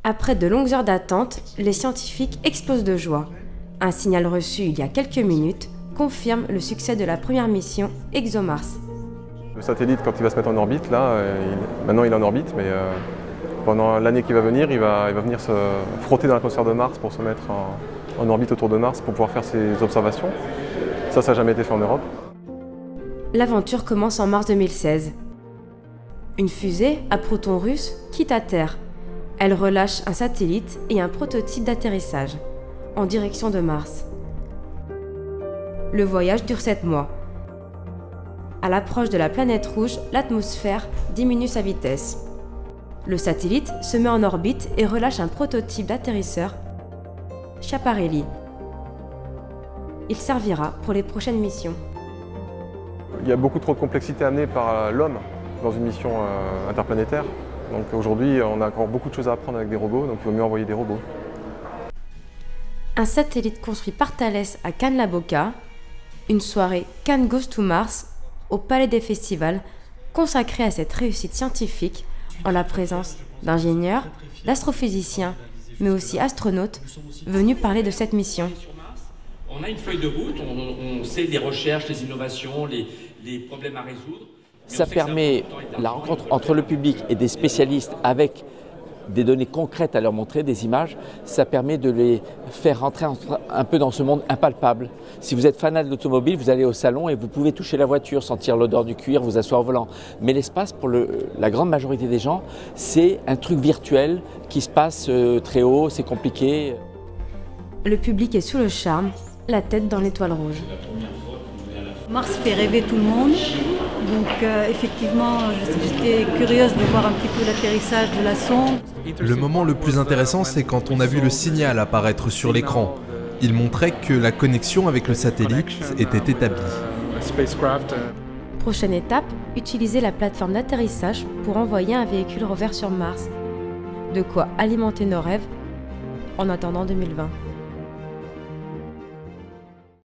Après de longues heures d'attente, les scientifiques explosent de joie. Un signal reçu il y a quelques minutes confirme le succès de la première mission ExoMars. Le satellite, quand il va se mettre en orbite, là, maintenant il est en orbite, mais pendant l'année qui va venir, il va venir se frotter dans l'atmosphère de Mars pour se mettre en orbite autour de Mars pour pouvoir faire ses observations. Ça n'a jamais été fait en Europe. L'aventure commence en mars 2016. Une fusée à protons russes quitte à Terre. Elle relâche un satellite et un prototype d'atterrissage en direction de Mars. Le voyage dure 7 mois. À l'approche de la planète rouge, l'atmosphère diminue sa vitesse. Le satellite se met en orbite et relâche un prototype d'atterrisseur, Schiaparelli. Il servira pour les prochaines missions. Il y a beaucoup trop de complexité amenée par l'homme dans une mission interplanétaire. Donc aujourd'hui, on a encore beaucoup de choses à apprendre avec des robots, donc il vaut mieux envoyer des robots. Un satellite construit par Thales à Cannes-la-Boca, une soirée Cannes Goes to Mars au Palais des Festivals consacrée à cette réussite scientifique en la présence d'ingénieurs, d'astrophysiciens, mais aussi astronautes venus parler de cette mission. On a une feuille de route, on sait les recherches, les innovations, les problèmes à résoudre. Ça permet la rencontre entre le public et des spécialistes avec des données concrètes à leur montrer, des images. Ça permet de les faire rentrer un peu dans ce monde impalpable. Si vous êtes fanat de l'automobile, vous allez au salon et vous pouvez toucher la voiture, sentir l'odeur du cuir, vous asseoir au volant. Mais l'espace, pour la grande majorité des gens, c'est un truc virtuel qui se passe très haut, c'est compliqué. Le public est sous le charme, la tête dans l'étoile rouge. Mars fait rêver tout le monde, donc effectivement j'étais curieuse de voir un petit peu l'atterrissage de la sonde. Le moment le plus intéressant, c'est quand on a vu le signal apparaître sur l'écran. Il montrait que la connexion avec le satellite était établie. Prochaine étape, utiliser la plateforme d'atterrissage pour envoyer un véhicule rover sur Mars. De quoi alimenter nos rêves en attendant 2020.